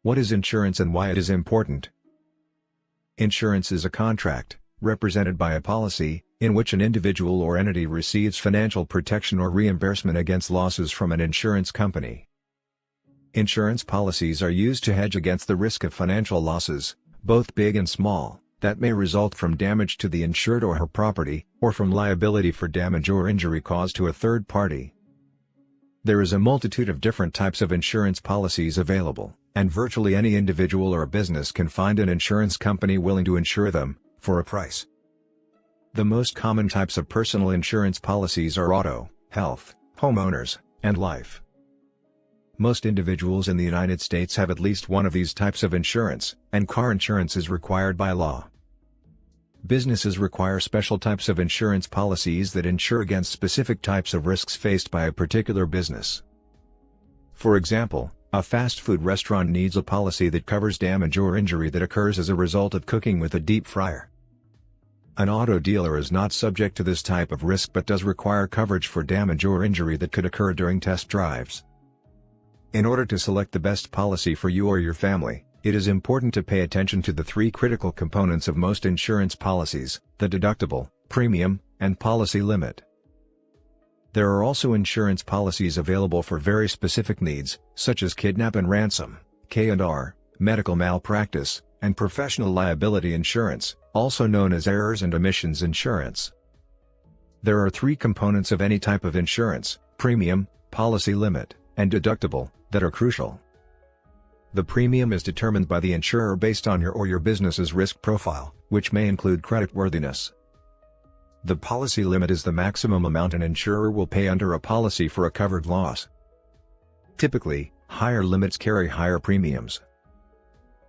What is insurance and why it is important? Insurance is a contract, represented by a policy, in which an individual or entity receives financial protection or reimbursement against losses from an insurance company. Insurance policies are used to hedge against the risk of financial losses, both big and small, that may result from damage to the insured or her property, or from liability for damage or injury caused to a third party. There is a multitude of different types of insurance policies available, and virtually any individual or business can find an insurance company willing to insure them, for a price. The most common types of personal insurance policies are auto, health, homeowners, and life. Most individuals in the United States have at least one of these types of insurance, and car insurance is required by law. Businesses require special types of insurance policies that insure against specific types of risks faced by a particular business. For example, a fast food restaurant needs a policy that covers damage or injury that occurs as a result of cooking with a deep fryer. An auto dealer is not subject to this type of risk but does require coverage for damage or injury that could occur during test drives. In order to select the best policy for you or your family, it is important to pay attention to the three critical components of most insurance policies: the deductible, premium, and policy limit. There are also insurance policies available for very specific needs, such as kidnap and ransom, K&R, medical malpractice, and professional liability insurance, also known as errors and omissions insurance. There are three components of any type of insurance: premium, policy limit, and deductible, that are crucial. The premium is determined by the insurer based on your or your business's risk profile, which may include creditworthiness. The policy limit is the maximum amount an insurer will pay under a policy for a covered loss. Typically, higher limits carry higher premiums.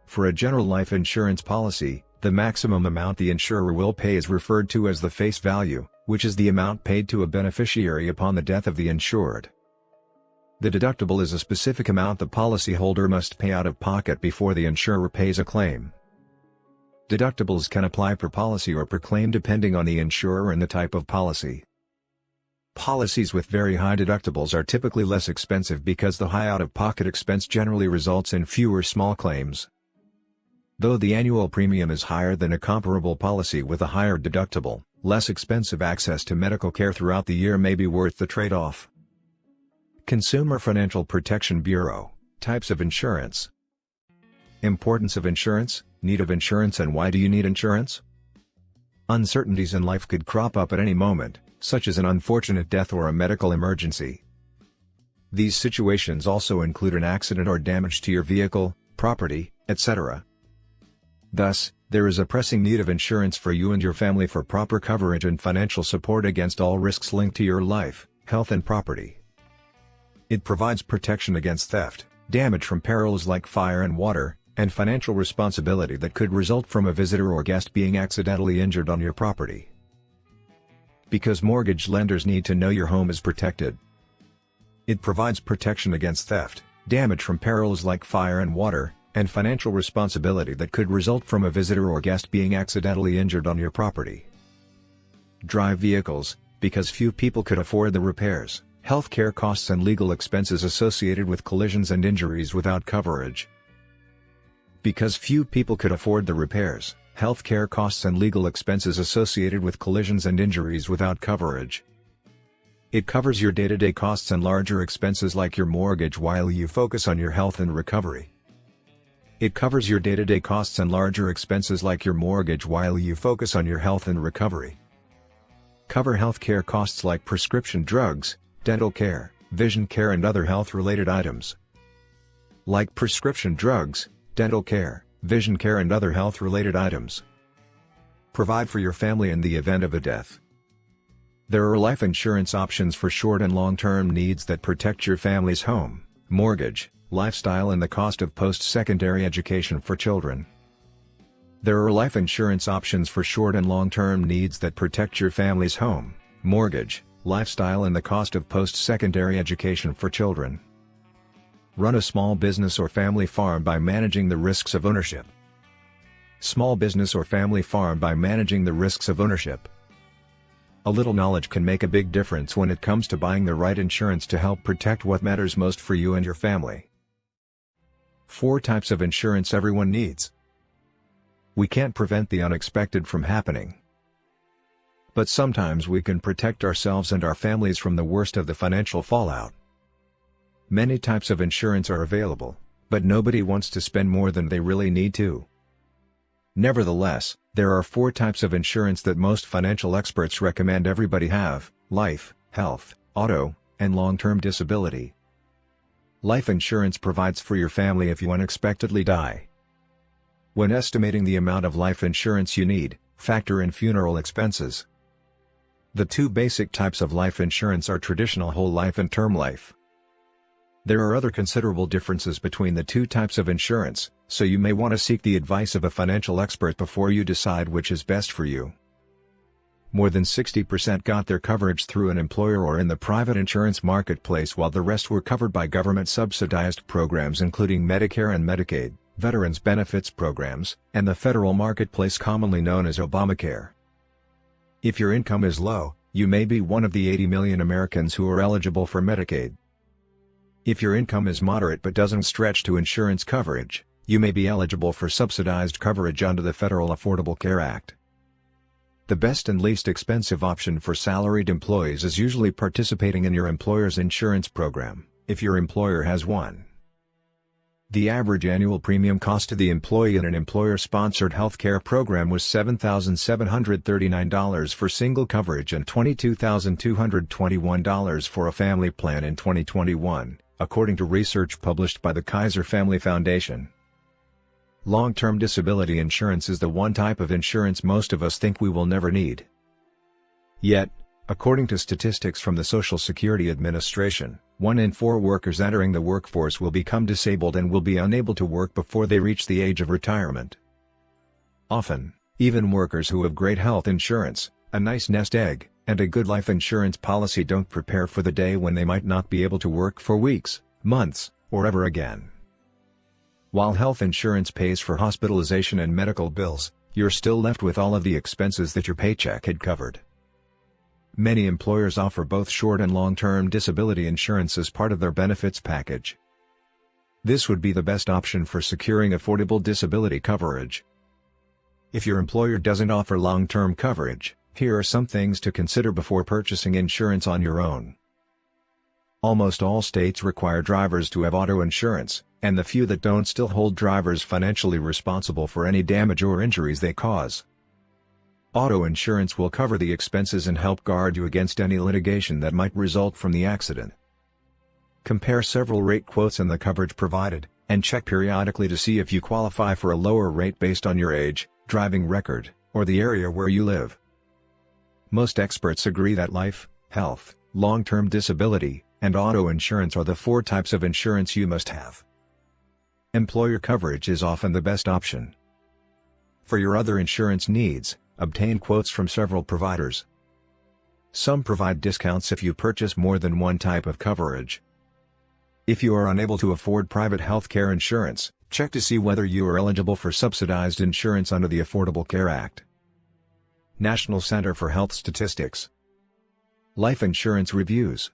For a general life insurance policy, the maximum amount the insurer will pay is referred to as the face value, which is the amount paid to a beneficiary upon the death of the insured. The deductible is a specific amount the policyholder must pay out of pocket before the insurer pays a claim. Deductibles can apply per policy or per claim depending on the insurer and the type of policy. Policies with very high deductibles are typically less expensive because the high out-of-pocket expense generally results in fewer small claims. Though the annual premium is higher than a comparable policy with a higher deductible, less expensive access to medical care throughout the year may be worth the trade-off. Consumer Financial Protection Bureau, types of insurance. Importance of insurance, need of insurance and why do you need insurance? Uncertainties in life could crop up at any moment, such as an unfortunate death or a medical emergency. These situations also include an accident or damage to your vehicle, property, etc. Thus, there is a pressing need of insurance for you and your family for proper coverage and financial support against all risks linked to your life, health and property. It provides protection against theft, damage from perils like fire and water, and financial responsibility that could result from a visitor or guest being accidentally injured on your property. Because mortgage lenders need to know your home is protected. It provides protection against theft, damage from perils like fire and water, and financial responsibility that could result from a visitor or guest being accidentally injured on your property. Drive vehicles, because few people could afford the repairs, healthcare costs and legal expenses associated with collisions and injuries without coverage. Because few people could afford the repairs, healthcare costs and legal expenses associated with collisions and injuries without coverage. It covers your day-to-day costs and larger expenses like your mortgage while you focus on your health and recovery. It covers your day-to-day costs and larger expenses like your mortgage while you focus on your health and recovery. Cover healthcare costs like prescription drugs, dental care, vision care and other health-related items. Like prescription drugs, dental care, vision care and other health-related items. Provide for your family in the event of a death. There are life insurance options for short and long-term needs that protect your family's home, mortgage, lifestyle and the cost of post-secondary education for children. There are life insurance options for short and long-term needs that protect your family's home, mortgage, lifestyle and the cost of post-secondary education for children. Run a small business or family farm by managing the risks of ownership. Small business or family farm by managing the risks of ownership. A little knowledge can make a big difference when it comes to buying the right insurance to help protect what matters most for you and your family. 4 types of insurance everyone needs. We can't prevent the unexpected from happening. But sometimes we can protect ourselves and our families from the worst of the financial fallout. Many types of insurance are available, but nobody wants to spend more than they really need to. Nevertheless, there are 4 types of insurance that most financial experts recommend everybody have: life, health, auto, and long-term disability. Life insurance provides for your family if you unexpectedly die. When estimating the amount of life insurance you need, factor in funeral expenses. The 2 basic types of life insurance are traditional whole life and term life. There are other considerable differences between the 2 types of insurance, so you may want to seek the advice of a financial expert before you decide which is best for you. More than 60% got their coverage through an employer or in the private insurance marketplace, while the rest were covered by government-subsidized programs including Medicare and Medicaid, Veterans Benefits Programs, and the federal marketplace commonly known as Obamacare. If your income is low, you may be one of the 80 million Americans who are eligible for Medicaid. If your income is moderate but doesn't stretch to insurance coverage, you may be eligible for subsidized coverage under the Federal Affordable Care Act. The best and least expensive option for salaried employees is usually participating in your employer's insurance program, if your employer has one. The average annual premium cost to the employee in an employer-sponsored healthcare program was $7,739 for single coverage and $22,221 for a family plan in 2021, according to research published by the Kaiser Family Foundation. Long-term disability insurance is the one type of insurance most of us think we will never need. Yet, according to statistics from the Social Security Administration, 1 in 4 workers entering the workforce will become disabled and will be unable to work before they reach the age of retirement. Often, even workers who have great health insurance, a nice nest egg, and a good life insurance policy don't prepare for the day when they might not be able to work for weeks, months, or ever again. While health insurance pays for hospitalization and medical bills, you're still left with all of the expenses that your paycheck had covered. Many employers offer both short and long-term disability insurance as part of their benefits package. This would be the best option for securing affordable disability coverage. If your employer doesn't offer long-term coverage, here are some things to consider before purchasing insurance on your own. Almost all states require drivers to have auto insurance, and the few that don't still hold drivers financially responsible for any damage or injuries they cause. Auto insurance will cover the expenses and help guard you against any litigation that might result from the accident. Compare several rate quotes and the coverage provided, and check periodically to see if you qualify for a lower rate based on your age, driving record, or the area where you live. Most experts agree that life, health, long-term disability, and auto insurance are the 4 types of insurance you must have. Employer coverage is often the best option. For your other insurance needs, obtain quotes from several providers. Some provide discounts if you purchase more than one type of coverage. If you are unable to afford private health care insurance, check to see whether you are eligible for subsidized insurance under the Affordable Care Act. National Center for Health Statistics. Life insurance reviews.